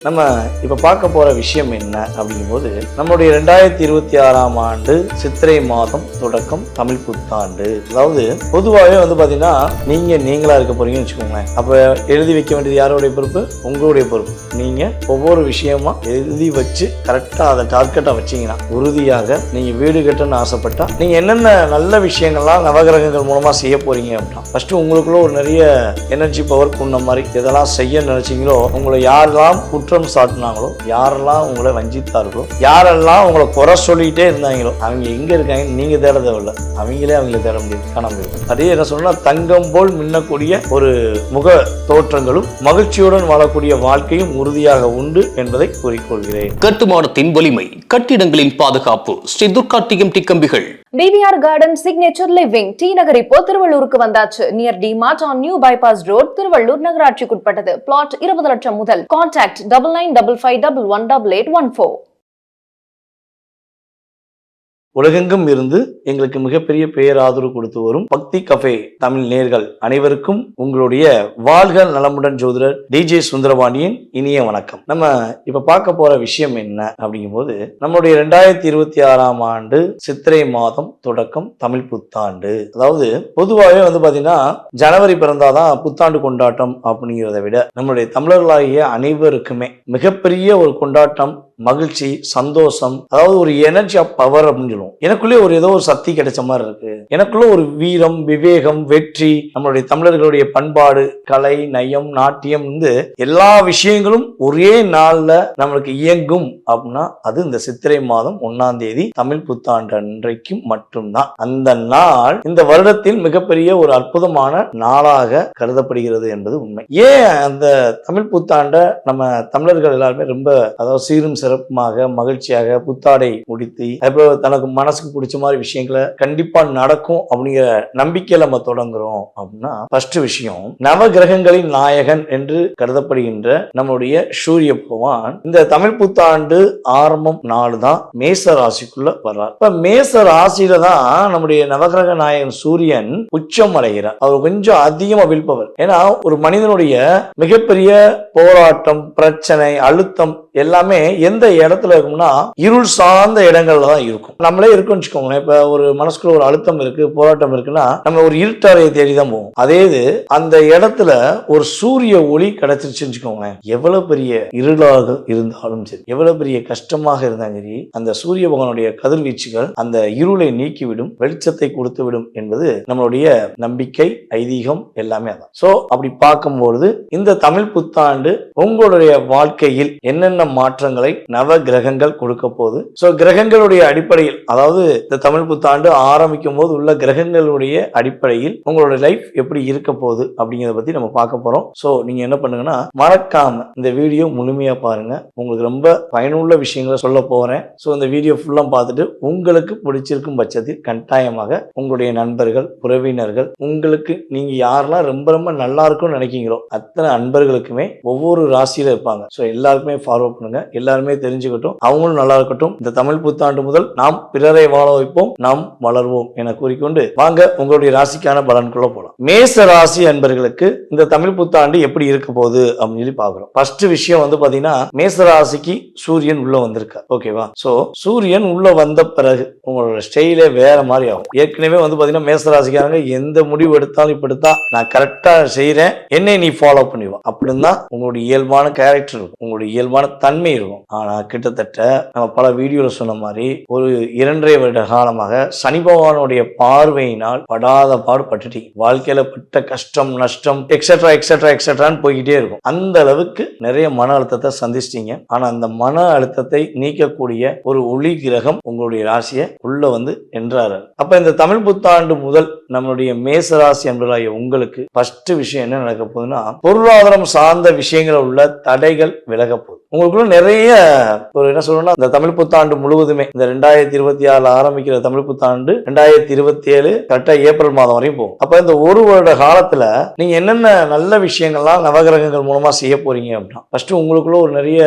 நம்ம இப்ப பார்க்க போற விஷயம் என்ன அப்படிங்கும்போது நம்மளுடைய 2026ஆம் ஆண்டு சித்திரை மாதம் தொடக்கம் தமிழ் புத்தாண்டு. அதாவது பொதுவாகவே பாத்தீங்கன்னா நீங்களா இருக்க போறீங்கன்னு வச்சுக்கோங்களேன். அப்ப எழுதி வைக்க வேண்டியது யாருடைய பொறுப்பு? உங்களுடைய பொறுப்பு. நீங்க ஒவ்வொரு விஷயமா எழுதி வச்சு கரெக்டா அதை டார்கெட்டா வச்சீங்கன்னா உறுதியாக நீங்க வீடு கட்டணும்னு ஆசைப்பட்டா நீங்க என்னென்ன நல்ல விஷயங்கள்லாம் நவகிரகங்கள் மூலமா செய்ய போறீங்க அப்படின்னா ஃபர்ஸ்ட் உங்களுக்குள்ள ஒரு நிறைய எனர்ஜி பவர் குன்ன மாதிரி இதெல்லாம் செய்ய நினைச்சீங்களோ, உங்களை யாரெல்லாம் குற்றம் சாட்டினாங்களோ, யாரெல்லாம் உங்களை வஞ்சித்தார்களோ, யாரெல்லாம் உங்களை குறை சொல்லிட்டே இருந்தாங்களோ அவங்க எங்க இருக்காங்க நீங்க தேட தேவையில்லை, அவங்களே தேட முடியாது, காண முடியும். அதே என்ன சொன்னா தங்கம் போல் மின்னக்கூடிய ஒரு முக தோற்றங்களும் மகிழ்ச்சியுடன் வாழக்கூடிய வாழ்க்கையும் உறுதியாக உண்டு என்பதை கூறிக்கொள்கிறேன். கட்டுமானத்தின் வலிமை, கட்டிடங்களின் பாதுகாப்பு, ஸ்ரீ துர்கா டிஎம்டி கம்பிகள். DVR Garden Signature Living T Nagar இப்போ திருவள்ளூருக்கு வந்தாச்சு. Near D Mart on new bypass road, Tiruvallur நகராட்சிக்குட்பட்டது. பிளாட் 20 லட்சம் முதல். கான்டாக்ட் 9955511814. உலகெங்கும் இருந்து எங்களுக்கு மிகப்பெரிய பேராதரவு கொடுத்து வரும் பக்தி கஃபே தமிழ் நேர்கள் அனைவருக்கும் உங்களுடைய வாழ்க நலமுடன் ஜோதிடர் DJ சுந்தரபாண்டியன் இனிய வணக்கம். நம்ம இப்ப பார்க்க போற விஷயம் என்ன அப்படிங்கும்போது நம்மளுடைய 2026ஆம் ஆண்டு சித்திரை மாதம் தொடக்கம் தமிழ் புத்தாண்டு. அதாவது பொதுவாகவே பாத்தீங்கன்னா ஜனவரி பிறந்தாதான் புத்தாண்டு கொண்டாட்டம் அப்படிங்கிறத விட நம்மளுடைய தமிழர்களாகிய அனைவருக்குமே மிகப்பெரிய ஒரு கொண்டாட்டம், மகிழ்ச்சி, சந்தோஷம், அதாவது ஒரு எனர்ஜி ஆஃப் பவர் அப்படின்னு சொல்லுவோம். எனக்குள்ளே ஏதோ ஒரு சக்தி கிடைச்ச மாதிரி இருக்கு, எனக்குள்ள ஒரு வீரம், விவேகம், வெற்றி, நம்மளுடைய தமிழர்களுடைய பண்பாடு, கலை, நயம், நாட்டியம் எல்லா விஷயங்களும் ஒரே நாள்ல நம்மளுக்கு இயங்கும் அப்படின்னா அது இந்த சித்திரை மாதம் 1ஆம் தேதி தமிழ் புத்தாண்டு அன்றைக்கும் மட்டும்தான். அந்த நாள் இந்த வருடத்தில் மிகப்பெரிய ஒரு அற்புதமான நாளாக கருதப்படுகிறது என்பது உண்மை. ஏன் அந்த தமிழ் புத்தாண்டை நம்ம தமிழர்கள் எல்லாருமே ரொம்ப அதாவது சீரும் சிறப்புமாக மகிழ்ச்சியாக புத்தாடை முடித்து தனக்கு மனசுக்கு பிடிச்ச மாதிரி விஷயங்களை கண்டிப்பா நடக்கும் அப்படிங்கிற நம்பிக்கையில நம்ம தொடங்குறோம் அப்படின்னா ஃபர்ஸ்ட் விஷயம், நவ கிரகங்களின் நாயகன் என்று கருதப்படுகின்ற நம்முடைய சூரிய பகவான் இந்த தமிழ் புத்தாண்டு ஆரம்பம் நாள் தான் மேச ராசிக்குள்ள வர்றார். இப்ப மேச ராசியில தான் நம்முடைய நவகிரக நாயகன் சூரியன் உச்சம் அடைகிறார். அவர் கொஞ்சம் அதிகமா வில்பவர். ஏன்னா ஒரு மனிதனுடைய மிகப்பெரிய போராட்டம், பிரச்சனை, அழுத்தம் எல்லாமே எந்த இடத்துல இருக்கும்னா இருள் சார்ந்த இடங்கள்ல தான் இருக்கும். நம்மளே இருக்குன்னு வச்சுக்கோங்களேன். இப்ப ஒரு மனசுக்குள்ள ஒரு அழுத்தம் இருக்கு, போராட்டம் இருக்குன்னா நம்ம ஒரு இருட்டறையை தேடிதான் போவோம். அதே இது அந்த இடத்துல ஒரு சூரிய ஒளி கிடைச்சிருச்சுன்னு வச்சுக்கோங்களேன், எவ்வளவு பெரிய இருளாக இருந்தாலும் சரி, எவ்வளவு பெரிய கஷ்டமாக இருந்தாலும் சரி, அந்த சூரிய பகவானுடைய கதிர்வீச்சுகள் அந்த இருளை நீக்கிவிடும், வெளிச்சத்தை கொடுத்து விடும் என்பது நம்மளுடைய நம்பிக்கை, ஐதீகம் எல்லாமே அதான். சோ அப்படி பார்க்கும்போது இந்த தமிழ் புத்தாண்டு உங்களுடைய வாழ்க்கையில் என்னென்ன மாற்றங்களை நவ கிரகங்கள் கொடுக்க போகுது. சோ கிரகங்களுடைய அடிப்படையில், அதாவது இந்த தமிழ் புத்தாண்டு ஆரம்பிக்கும் போது உள்ள கிரகங்களுடைய அடிப்படையில் உங்களுடைய லைஃப் எப்படி இருக்க போகுது அப்படிங்கறத பத்தி நம்ம பார்க்க போறோம். சோ நீங்க என்ன பண்ணுங்கன்னா மறக்காம இந்த வீடியோ முழுமையா பாருங்க. உங்களுக்கு ரொம்ப பயனுள்ள விஷயங்களை சொல்ல போறேன். சோ இந்த வீடியோ ஃபுல்லா பார்த்துட்டு உங்களுக்கு பிடிச்சிருக்கும் பட்சத்தில் கட்டாயமாக உங்களுடைய நண்பர்கள், உறவினர்கள், உங்களுக்கு நீங்க யாரெல்லாம் ரொம்ப ரொம்ப நல்லா இருக்கும்னு நினைக்கிறீங்களோ அத்தனை நண்பர்களுக்குமே ஒவ்வொரு ராசியில இருப்பாங்க. சோ எல்லாருக்குமே ஃபாலோ பண்ணுங்க, எல்லாருமே தெரிஞ்சுக்கட்டும், அவங்களும் நல்லா இருக்கட்டும். இந்த தமிழ் புத்தாண்டு முதல் நாம் பிறரை வாழ வைப்போம், நாம் வளர்வோம் என கூறிக்கொண்டு வாங்க உங்களுடைய ராசிக்கான பலன்குள்ள போலாம். மேச ராசி அன்பர்களுக்கு இந்த தமிழ் புத்தாண்டு எப்படி இருக்க போகுது அப்படின்னு சொல்லி பாக்குறோம். ஃபர்ஸ்ட் விஷயம் பாத்தீங்கன்னா மேச ராசிக்கு சூரியன் உள்ள வந்திருக்கார். ஓகேவா? சோ சூரியன் உள்ள வந்த பிறகு உங்களோட ஸ்டைலே வேற மாதிரி ஆகும். ஏற்கனவே பாத்தீங்கன்னா மேச ராசிக்காரங்க எந்த முடிவு எடுத்தாலும் இப்ப எடுத்தா நான் கரெக்டா செய்யறேன், என்னை நீ ஃபாலோ பண்ணிடுவோம் அப்படின்னு தான் உங்களுடைய இயல்பான கேரக்டர் இருக்கும், உங்களுடைய இயல்பான தன்மை இருக்கும். ஆனா கிட்டத்தட்ட நம்ம பல வீடியோல சொன்ன மாதிரி ஒரு 2.5 வருட காலமாக சனி பகவானுடைய பார்வையினால் படாத பாடு பட்டுட்டீங்க. வாழ்க்கையில பட்ட கஷ்டம், நஷ்டம், எக்ஸெட்ரா எக்ஸெட்ரா எக்ஸெட்ரான்னு போய்கிட்டே இருக்கும். அந்த அளவுக்கு நிறைய மன அழுத்தத்தை சந்திச்சிட்டீங்க. ஆனா அந்த மன அழுத்தத்தை நீக்கக்கூடிய ஒரு ஒளி கிரகம் உங்களுடைய ராசியை உள்ள என்றாரு. அப்ப இந்த தமிழ் புத்தாண்டு முதல் நம்மளுடைய மேச ராசி என்பதாகிய உங்களுக்கு ஃபர்ஸ்ட் விஷயம் என்ன நடக்க போகுதுன்னா பொருளாதாரம் சார்ந்த விஷயங்கள் உள்ள தடைகள் விலக போகுது. உங்களுக்குள்ள நிறைய ஒரு என்ன சொல்லணும்னா இந்த தமிழ் புத்தாண்டு முழுவதுமே இந்த 2026 ஆரம்பிக்கிற தமிழ் புத்தாண்டு 2027 கரெக்டா ஏப்ரல் மாதம் வரையும் போகும். அப்ப இந்த ஒரு வருட காலத்துல நீங்க என்னென்ன நல்ல விஷயங்கள்லாம் நவகிரகங்கள் மூலமா செய்ய போறீங்க அப்படின்னா ஃபர்ஸ்ட் உங்களுக்குள்ள ஒரு நிறைய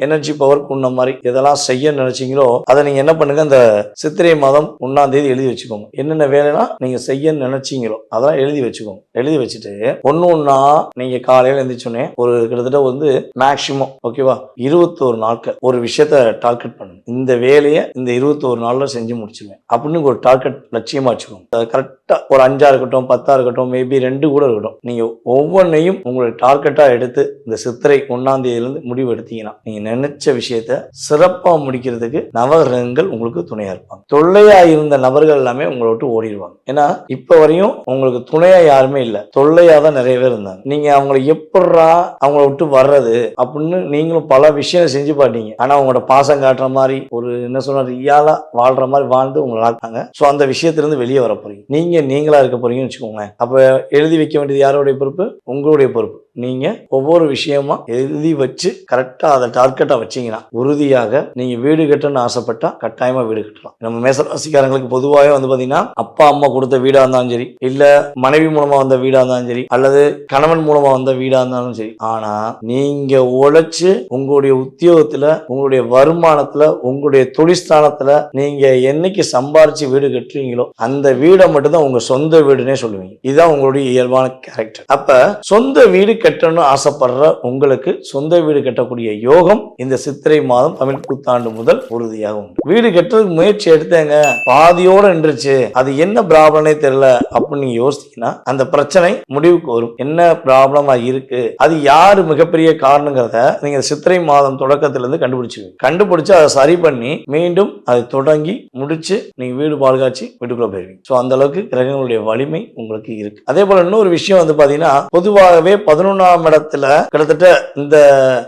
எனர்ஜி பவர் குன்ன மாதிரி எதெல்லாம் செய்ய நினைச்சீங்களோ அதை நீங்க என்ன பண்ணுங்க, இந்த சித்திரை மாதம் 1ஆம் தேதி எழுதி வச்சுக்கோங்க. என்னென்ன வேலைனா நீங்க செய்ய செய்ய நினைச்சீங்களோ அதெல்லாம் எழுதி வச்சுக்கோங்க. எழுதி வச்சுட்டு ஒண்ணா நீங்க காலையில எழுந்திரிச்சோன்னே ஒரு கிட்டத்தட்ட வந்து மேக்சிமம் ஓகேவா 21 நாட்கள் ஒரு விஷயத்த டார்கெட் பண்ணுங்க. இந்த வேலையை இந்த 21 நாள்ல செஞ்சு முடிச்சிருவேன் அப்படின்னு ஒரு டார்கெட் லட்சியமா வச்சுக்கோங்க. கரெக்டா ஒரு 5 இருக்கட்டும் 10 இருக்கட்டும் மேபி 2 கூட இருக்கட்டும். நீங்க ஒவ்வொன்றையும் உங்களுடைய டார்கெட்டா எடுத்து இந்த சித்திரை 1ஆம் தேதியிலிருந்து முடிவு எடுத்தீங்கன்னா நீங்க நினைச்ச விஷயத்த சிறப்பா முடிக்கிறதுக்கு நவகிரகங்கள் உங்களுக்கு துணையா இருப்பாங்க. தொல்லையா இருந்த நபர்கள் எல்லாமே உங்களை விட்டு ஓடிடுவாங்க. ஏன்னா இப்ப வரையும் உங்களுக்கு துணையா யாருமே இல்ல, தொல்லையா தான் நிறைய பேர் இருந்தாங்க. நீங்க அவங்களை எப்படா அவங்கள விட்டு வர்றது அப்படின்னு நீங்களும் பல விஷயம் செஞ்சு பாட்டீங்க. ஆனா உங்களோட பாசம் காட்டுற மாதிரி ஒரு என்ன சொல்ற ரியாலா வாழ்ற மாதிரி வாழ்ந்து உங்களை ஆட்டாங்க. ஸோ அந்த விஷயத்திலிருந்து வெளியே வர போறீங்க. நீங்களா இருக்க போறீங்கன்னு வச்சுக்கோங்களேன். அப்ப எழுதி வைக்க வேண்டியது யாருடைய பொறுப்பு? உங்களுடைய பொறுப்பு. நீங்க ஒவ்வொரு விஷயமா எழுதி வச்சு கரெக்டா அதை டார்கெட்டா வச்சீங்கன்னா உறுதியாக நீங்க வீடு கட்டணும்னு ஆசைப்பட்டா கட்டாயமா வீடு கட்டலாம். நம்ம மேசராசிக்காரங்களுக்கு பொதுவாகவே வந்து பாத்தீங்கன்னா அப்பா அம்மா கொடுத்த வீடா இருந்தாலும் சரி, இல்ல மனைவி மூலமா வந்த வீடா இருந்தாலும் சரி, அல்லது கணவன் மூலமா வந்த வீடா இருந்தாலும் சரி, ஆனா நீங்க உழைச்சு உங்களுடைய உத்தியோகத்துல உங்களுடைய வருமானத்துல உங்களுடைய தொழிற்ஸ்தானத்துல நீங்க என்னைக்கு சம்பாரிச்சு வீடு கட்டுறீங்களோ அந்த வீடை மட்டும்தான் உங்க சொந்த வீடுன்னே சொல்லுவீங்க. இதுதான் உங்களுடைய இயல்பான கேரக்டர். அப்ப சொந்த வீடு கட்டணும்னு ஆசைப்படுற உங்களுக்கு சொந்த வீடு கட்டக்கூடிய யோகம் இந்த சித்திரை மாதம் தமிழ் புத்தாண்டு முதல் உறுதியாக உண்டு. வீடு கட்டுறதுக்கு முயற்சி எடுத்தேங்க, பாதியோட நின்றுச்சு, அது என்ன ப்ராப்ளம்னே தெரியல அப்படின்னு நீங்க யோசிச்சீங்கன்னா அந்த பிரச்சனை முடிவுக்கு வரும். என்ன ப்ராப்ளமா இருக்கு, அது யாரு மிகப்பெரிய காரணங்கிறத நீங்க சித்திரை மாதம் தொடக்கத்திலிருந்து கண்டுபிடிச்சு அதை சரி பண்ணி மீண்டும் அதை தொடங்கி முடிச்சு நீங்க வீடு பாதுகாச்சு வீட்டுக்குள்ள போயிருவீங்க. ஸோ அந்த அளவுக்கு கிரகங்களுடைய வலிமை உங்களுக்கு இருக்கு. அதே போல இன்னொரு விஷயம் வந்து பாத்தீங்கன்னா பொதுவாகவே 11ஆம் இடத்துல கிட்டத்தட்ட இந்த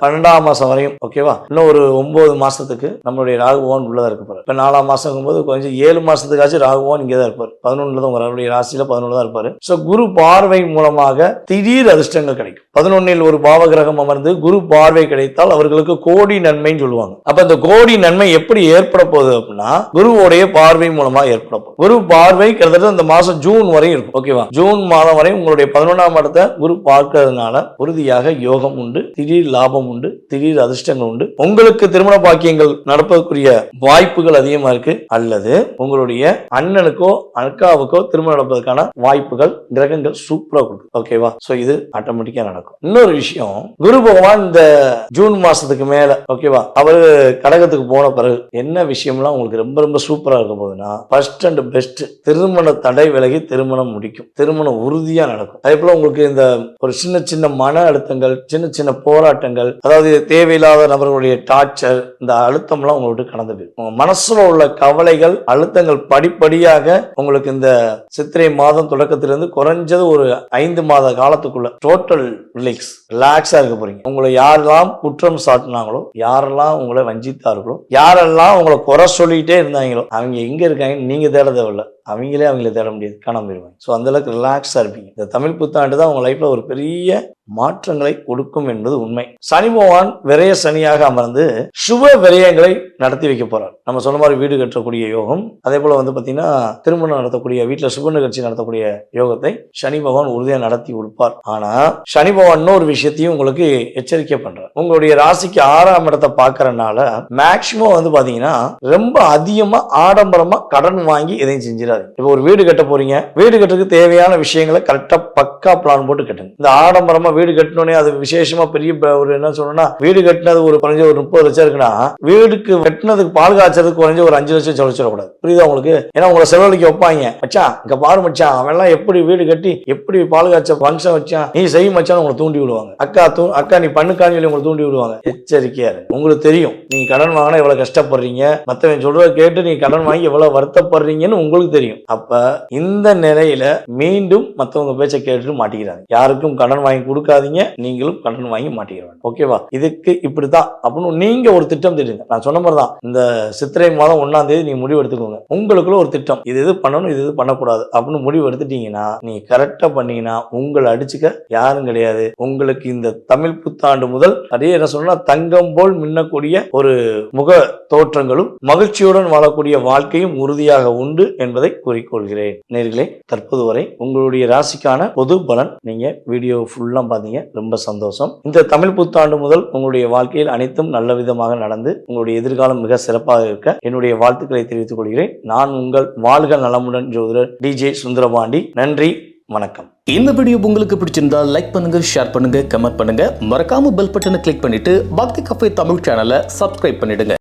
12ஆம் மாசம் வரையும் ஓகேவா, இன்னும் ஒரு 9 மாசத்துக்கு நம்மளுடைய ராகுபவன் உள்ளதா இருக்க போறாரு. இப்ப 4ஆம் மாசம் போது கொஞ்சம் 7 மாசத்துக்காச்சும் ராகுபவன் இங்கே தான் இருப்பார். 11 தான் அவருடைய ராசியில 11 தான் இருப்பாரு. ஸோ குரு பார்வை மூலமாக திடீர் அதிர்ஷ்டங்கள் கிடைக்கும். 11இல் ஒரு பாவ கிரகம் அமர்ந்து குரு பார்வை கிடைத்தால் அவர்களுக்கு கோடி நன்மைன்னு சொல்லுவாங்க. அப்ப இந்த கோடி நன்மை எப்படி ஏற்பட போகுது அப்படின்னா குருவோடைய பார்வை மூலமா ஏற்பட போகுது. குரு பார்வை கிட்டத்தட்ட இந்த மாசம் ஜூன் வரையும் இருக்கும் ஓகேவா. ஜூன் மாதம் வரை உங்களுடைய 11ஆம் இடத்தை குரு பார்க்கிறதுனால உறுதியாக யோகம் உண்டு, திடீர் லாபம் உண்டு, திடீர் அதிர்ஷ்டங்கள் உண்டு. உங்களுக்கு திருமண பாக்கியங்கள் நடப்பதற்குரிய வாய்ப்புகள் அதிகமா இருக்கு, அல்லது உங்களுடைய அண்ணனுக்கோ அக்காவுக்கோ திருமணம் நடப்பதற்கான வாய்ப்புகள் கிரகங்கள் சூப்பரா கொடுக்கும் ஓகேவா. சோ இது ஆட்டோமேட்டிக்கா நடக்கும். இன்னொரு விஷயம், குரு பகவான் இந்த ஜூன் மாசத்துக்கு மேல ஓகேவா அவரு கடகத்துக்கு போன பிறகு என்ன விஷயம்லாம் உங்களுக்கு ரொம்ப ரொம்ப சூப்பரா இருக்க போகுதுன்னா ஃபர்ஸ்ட் அண்ட் பெஸ்ட் திருமண தடை விலகி திருமணம் முடிக்கும், திருமணம் உறுதியா நடக்கும். அதே போல உங்களுக்கு இந்த ஒரு சின்ன சின்ன மன அழுத்தங்கள், சின்ன சின்ன போராட்டங்கள், அதாவது தேவையில்லாத நபர்களுடைய டார்ச்சர், இந்த அழுத்தம்லாம் உங்களை விட்டு கடந்து போயிடும். உங்க மனசுல உள்ள கவலைகள் அழுத்தங்கள் படிப்படியாக உங்களுக்கு இந்த சித்திரை மாதம் தொடக்கத்திலிருந்து குறைஞ்சது ஒரு 5 மாத காலத்துக்குள்ள டோட்டல் ரிலாக்ஸா இருக்க போறீங்க. உங்களை யாரெல்லாம் குற்றம் சாட்டினாங்களோ, யாரெல்லாம் உங்களை வஞ்சித்தார்களோ, யாரெல்லாம் உங்களை குறை சொல்லிட்டே இருந்தாங்களோ அவங்க எங்க இருக்காங்க நீங்க தேட தேவையில்ல, அவங்கள தேட முடியாது, காணாம போயிருவாங்க. ஸோ அந்த அளவுக்கு ரிலாக்ஸா இருப்பீங்க. இந்த தமிழ் புத்தாண்டு தான் உங்க லைஃப்ல ஒரு பெரிய மாற்றங்களை கொடுக்கும் என்பது உண்மை. சனி பகவான் விரய சனியாக அமர்ந்து சுப விரயங்களை நடத்தி வைக்க போறார். நம்ம சொன்ன மாதிரி வீடு கட்டக்கூடிய யோகம், அதே போல வந்து பாத்தீங்கன்னா திருமணம் நடத்தக்கூடிய வீட்டுல சுப நிகழ்ச்சி நடத்தக்கூடிய யோகத்தை சனி பகவான் உறுதியா நடத்தி கொடுப்பார். ஆனா சனி பகவான் இன்னொரு விஷயத்தையும் உங்களுக்கு எச்சரிக்கை பண்றார். உங்களுடைய ராசிக்கு 6ஆம் இடத்தை பாக்குறதுனால மேக்சிமம் வந்து பாத்தீங்கன்னா ரொம்ப அதிகமா ஆடம்பரமா கடன் வாங்கி எதையும் செஞ்சிடாது. இப்போ ஒரு வீடு கட்ட போறீங்க, வீடு கட்டுறதுக்கு தேவையான விஷயங்களை கரெக்டா பக்கா பிளான் போட்டு கட்டுங்க. இந்த ஆடம்பரமா வீடு கட்டணும்னே அது விசேஷமா பெரிய ஒரு என்ன சொல்லணும்னா வீடு கட்டினது ஒரு குறைஞ்ச ஒரு 30 லட்சம் இருக்குன்னா வீடுக்கு கட்டினதுக்கு பால் காய்ச்சதுக்கு குறைஞ்ச ஒரு 5 லட்சம் செலவிடக்கூடாது. புரியுதா உங்களுக்கு? ஏன்னா உங்களை செலவழிக்க வைப்பாங்க. மச்சான் இங்க பாரு மச்சான், அவன் எல்லாம் எப்படி வீடு கட்டி எப்படி பால் காய்ச்ச ஃபங்க்ஷன் வச்சான், நீ செய் மச்சான் உங்களை தூண்டி விடுவாங்க. அக்கா நீ பண்ணுக்கான்னு சொல்லி உங்களை தூண்டி விடுவாங்க. எச்சரிக்கையா இருக்கு. உங்களுக்கு தெரியும் நீங்க கடன் வாங்கினா எவ்வளவு கஷ்டப்படுறீங்க, மத்தவன் சொல்றத கேட்டு நீங்க கடன் வாங்கி எவ்வளவு வருத்தப்படுறீங்கன்னு உங்களுக்கு தெரியும். அப்ப இந்த நிலையில மீண்டும் மத்தவங்க பேச்சை கேட்டுட்டு மாட்டிக்கிறாங்க. யாருக்கும் கடன் வாங்கி கொடுக்காதீங்க, நீங்களும் கடன் வாங்கி மாட்டிக்கிறாங்க. ஓகேவா? இதுக்கு இப்படிதான் அப்படின்னு நீங்க ஒரு திட்டம் தெரியுங்க. நான் சொன்ன மாதிரி தான் இந்த சித்திரை மாதம் 1ஆம் தேதி நீங்க முடிவு எடுத்துக்கோங்க. உங்களுக்குள்ள ஒரு திட்டம், இது பண்ணணும் இது பண்ணக்கூடாது அப்படின்னு முடிவு எடுத்துட்டீங்கன்னா நீங்க கரெக்டா பண்ணீங்கன்னா உங்களை அடிச்சுக்க யாரும் கிடையாது. உங்களுக்கு இந்த தமிழ் புத்தாண்டு முதல் அதே என்ன சொன்னா தங்கம் போல் மின்னக்கூடிய ஒரு முக தோற்றங்களும் மகிழ்ச்சியுடன் வாழக்கூடிய வாழ்க்கையும் உறுதியாக உண்டு என்பதை கூறிக்கொள்கிறேன். நேயர்களே, தற்போது வரை உங்களுடைய ராசிக்கான பொது பலன் நீங்க வீடியோ ஃபுல்லா பார்த்தீங்க. ரொம்ப சந்தோஷம். இந்த தமிழ் புத்தாண்டு முதல் உங்களுடைய வாழ்க்கையில் அனைத்தும் நல்ல விதமாக நடந்து உங்களுடைய எதிர்காலம் மிக சிறப்பாக இருக்க என்னுடைய வாழ்த்துக்களை தெரிவித்துக் கொள்கிறேன். நான் உங்கள் வாழ்க நலமுடன் ஜோதிடர் டிஜே சுந்தரபாண்டி. நன்றி, வணக்கம். இந்த வீடியோ உங்களுக்கு பிடிச்சிருந்தா லைக் பண்ணுங்க, ஷேர் பண்ணுங்க, கமெண்ட் பண்ணுங்க. மறக்காம பெல் பட்டனை கிளிக் பண்ணிட்டு பக்தி கஃபே தமிழ் சேனலை சப்ஸ்கிரைப் பண்ணிடுங்க.